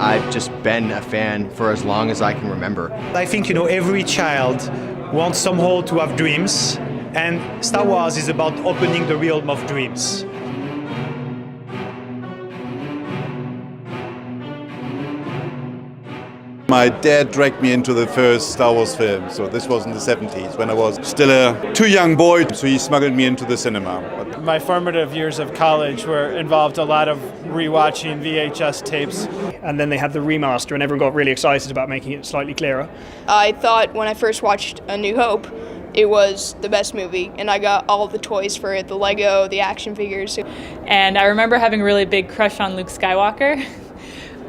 I've just been a fan for as long as I can remember. I think, every child wants somehow to have dreams, and Star Wars is about opening the realm of dreams. My dad dragged me into the first Star Wars film, so this was in the 70s when I was still a too young boy, so he smuggled me into the cinema. My formative years of college were involved a lot of rewatching VHS tapes. And then they had the remaster and everyone got really excited about making it slightly clearer. I thought when I first watched A New Hope, it was the best movie, and I got all the toys for it, the Lego, the action figures. And I remember having a really big crush on Luke Skywalker.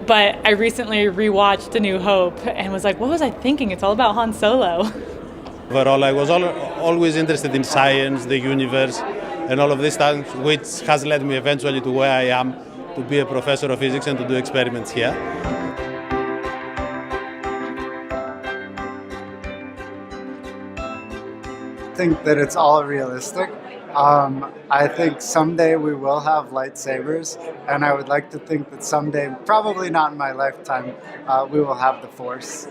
But I recently rewatched A New Hope and was like, what was I thinking? It's all about Han Solo. Overall, I was always interested in science, the universe, and all of this stuff, which has led me eventually to where I am, to be a professor of physics and to do experiments here. I think that it's all realistic. I think someday we will have lightsabers, and I would like to think that someday, probably not in my lifetime, we will have the Force.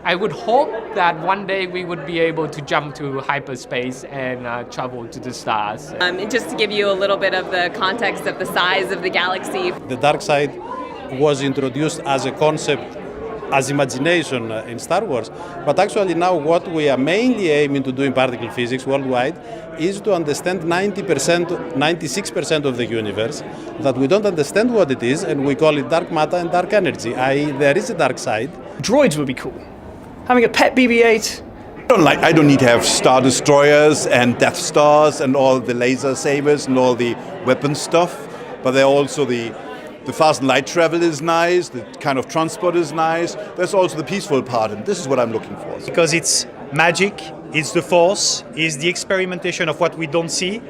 I would hope that one day we would be able to jump to hyperspace and travel to the stars. Just to give you a little bit of the context of the size of the galaxy. The dark side was introduced as a concept, as imagination in Star Wars, but actually now what we are mainly aiming to do in particle physics worldwide is to understand 96% of the universe, that we don't understand what it is, and we call it dark matter and dark energy, i.e. there is a dark side. Droids would be cool. Having a pet BB-8. I don't need to have Star Destroyers and Death Stars and all the laser sabers and all the weapon stuff, but there are also the fast and light travel is nice, the kind of transport is nice. There's also the peaceful part, and this is what I'm looking for. Because it's magic, it's the Force, it's the experimentation of what we don't see.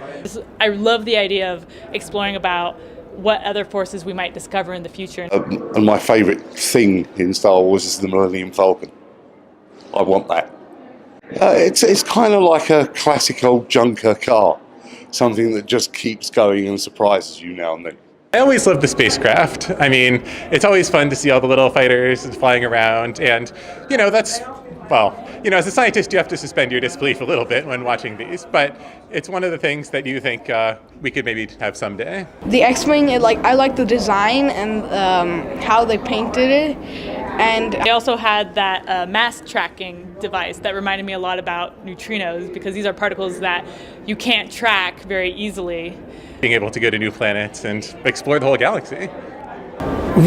I love the idea of exploring about what other forces we might discover in the future. And my favourite thing in Star Wars is the Millennium Falcon. I want that. It's kind of like a classic old junker car, something that just keeps going and surprises you now and then. I always love the spacecraft. I mean, it's always fun to see all the little fighters flying around, and as a scientist, you have to suspend your disbelief a little bit when watching these, but it's one of the things that you think we could maybe have someday. The X-Wing, I like the design and how they painted it. And they also had that mass tracking device that reminded me a lot about neutrinos, because these are particles that you can't track very easily. Being able to go to new planets and explore the whole galaxy.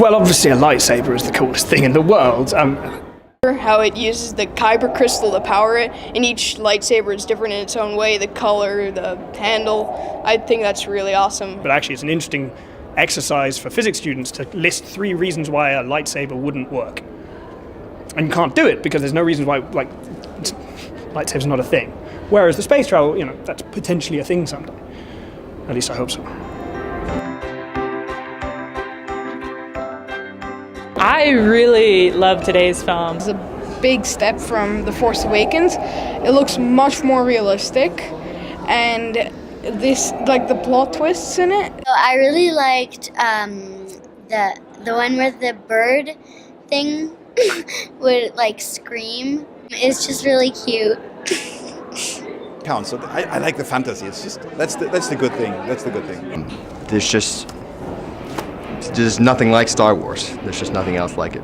Well, obviously a lightsaber is the coolest thing in the world. How it uses the kyber crystal to power it, and each lightsaber is different in its own way, the color, the handle. I think that's really awesome. But actually it's an interesting exercise for physics students to list 3 reasons why a lightsaber wouldn't work. And you can't do it because there's no reason why, lightsabers are not a thing. Whereas the space travel, that's potentially a thing someday. At least I hope so. I really love today's film. It's a big step from The Force Awakens. It looks much more realistic, and the plot twists in it. I really liked the one where the bird thing would scream. It's just really cute. So I like the fantasy. It's just that's the good thing. That's the good thing. There's just nothing like Star Wars. There's just nothing else like it.